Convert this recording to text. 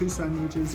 2 sandwiches